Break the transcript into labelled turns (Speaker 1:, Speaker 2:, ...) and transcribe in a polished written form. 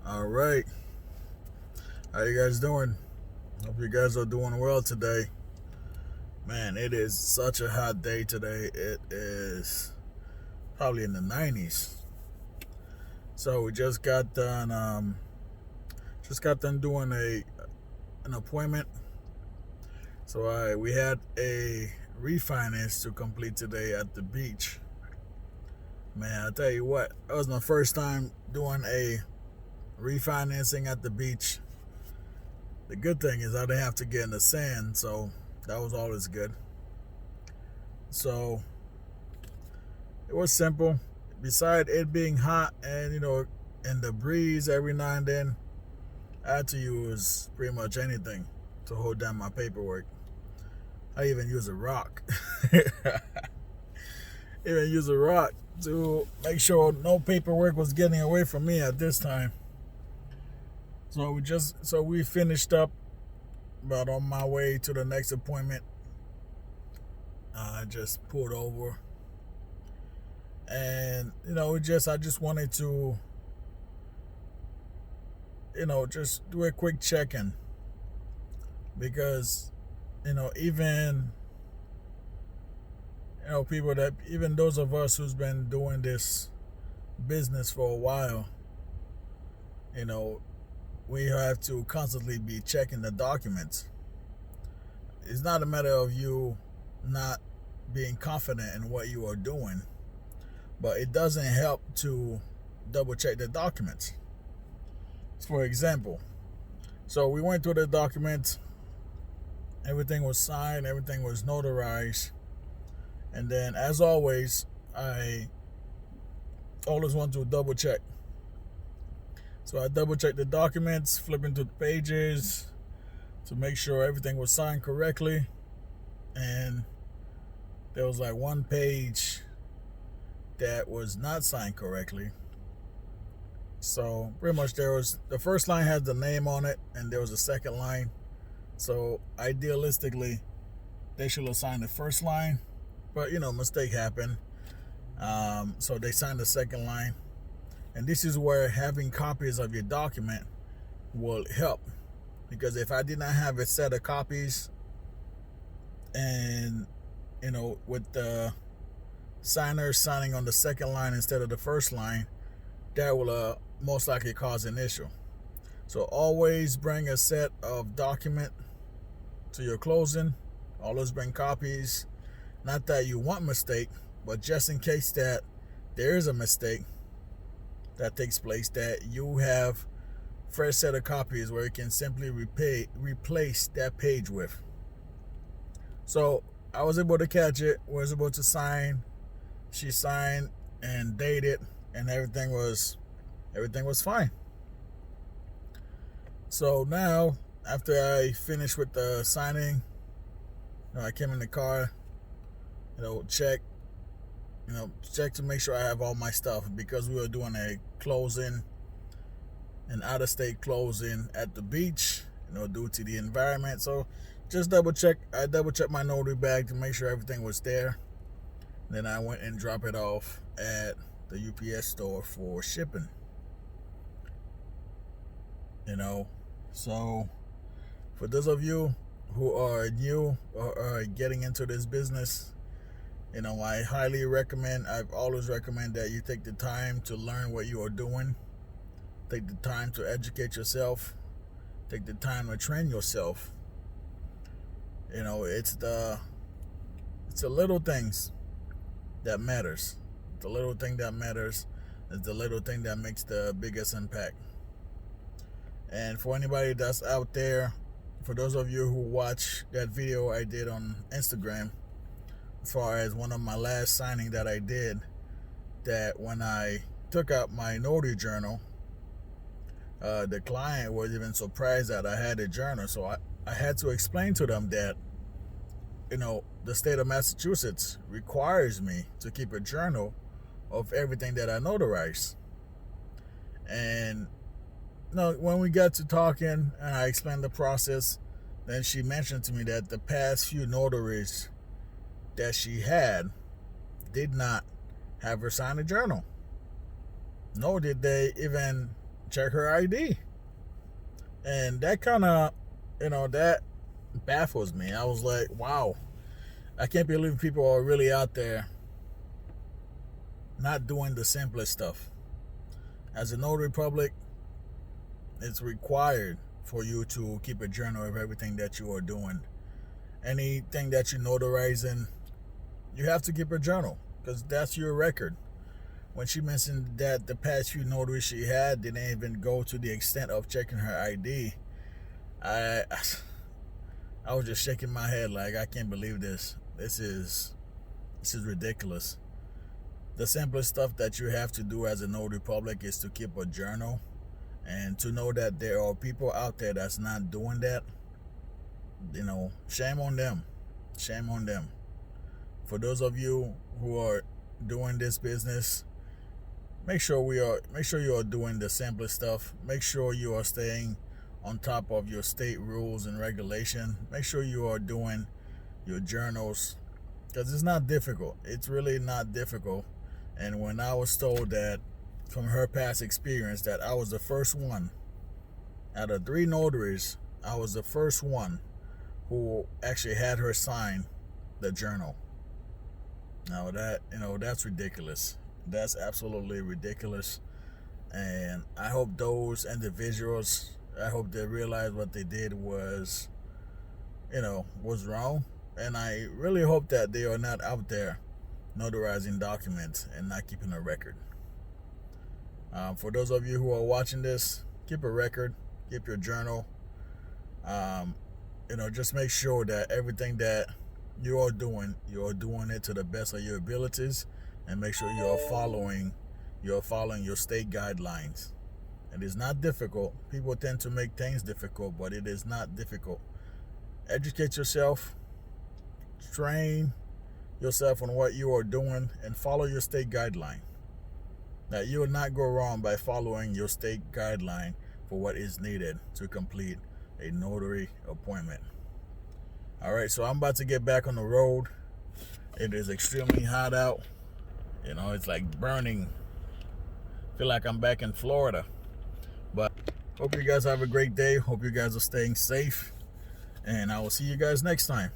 Speaker 1: All right. How you guys doing? Hope you guys are doing well today. Man, it is such a hot day today. It is probably in the 90s. So we just got done doing a an appointment. So we had a refinance to complete today at the beach. Man, I tell you what, that was my first time doing a refinancing at the beach. The good thing is I didn't have to get in the sand, so that was always good. So it was simple. Beside it being hot and the breeze every now and then, I had to use pretty much anything to hold down my paperwork. I even use a rock. Even use a rock to make sure no paperwork was getting away from me at this time. So we finished up, but on my way to the next appointment, I just pulled over, and I just wanted to just do a quick check-in because even people that even those of us who's been doing this business for a while, you know we have to constantly be checking the documents. It's not a matter of you not being confident in what you are doing, but it doesn't help to double check the documents. For example, so we went through the documents, everything was signed, everything was notarized, and then as always, I always want to double check. So I double checked the documents, flipping through the pages to make sure everything was signed correctly. And there was like one page that was not signed correctly. So pretty much there was the first line had the name on it, and there was a second line. So idealistically, they should have signed the first line, but mistake happened. So they signed the second line, and this is where having copies of your document will help, because if I did not have a set of copies, and with the signer signing on the second line instead of the first line, that will most likely cause an issue. So always bring a set of document to your closing. Always bring copies. Not that you want mistake, but just in case that there is a mistake that takes place, that you have fresh set of copies where you can simply replace that page with. So I was able to catch it, was able to sign. She signed and dated, and everything was fine. So now, after I finished with the signing, I came in the car, check, check to make sure I have all my stuff, because we were doing a closing, an out-of-state closing at the beach, due to the environment. So just double check. I double checked my notary bag to make sure everything was there. Then I went and dropped it off at the UPS store for shipping. So for those of you who are new or are getting into this business, I highly recommend, I've always recommend that you take the time to learn what you are doing. Take the time to educate yourself. Take the time to train yourself. It's the little things that matters. The little thing that matters is the little thing that makes the biggest impact. And for anybody that's out there, for those of you who watch that video I did on Instagram, as far as one of my last signing that I did, that when I took out my notary journal, the client was even surprised that I had a journal. So I had to explain to them that, the state of Massachusetts requires me to keep a journal of everything that I notarize. And when we got to talking and I explained the process, then she mentioned to me that the past few notaries that she had did not have her sign a journal. Nor did they even check her ID. And that kind of, that baffles me. I was like, wow, I can't believe people are really out there not doing the simplest stuff. As a notary public, it's required for you to keep a journal of everything that you are doing. Anything that you're notarizing, you have to keep a journal because that's your record. When she mentioned that the past few notaries she had didn't even go to the extent of checking her ID, I I was just shaking my head like, I can't believe this. This is ridiculous. The simplest stuff that you have to do as a notary public is to keep a journal, and to know that there are people out there that's not doing that. Shame on them. Shame on them. For those of you who are doing this business, make sure you are doing the simplest stuff. Make sure you are staying on top of your state rules and regulation. Make sure you are doing your journals, because it's not difficult. It's really not difficult. And when I was told that from her past experience that I was the first one out of 3 notaries, I was the first one who actually had her sign the journal. Now that's ridiculous. That's absolutely ridiculous. And I hope those individuals, I hope they realize what they did was wrong. And I really hope that they are not out there notarizing documents and not keeping a record. For those of you who are watching this, keep a record, keep your journal. Just make sure that everything that you are doing it to the best of your abilities, and make sure you are following your state guidelines. It is not difficult. People tend to make things difficult, but it is not difficult. Educate yourself, train yourself on what you are doing, and follow your state guideline. Now, you will not go wrong by following your state guideline for what is needed to complete a notary appointment. All right, so I'm about to get back on the road. It is extremely hot out. It's like burning. I feel like I'm back in Florida. But hope you guys have a great day. Hope you guys are staying safe. And I will see you guys next time.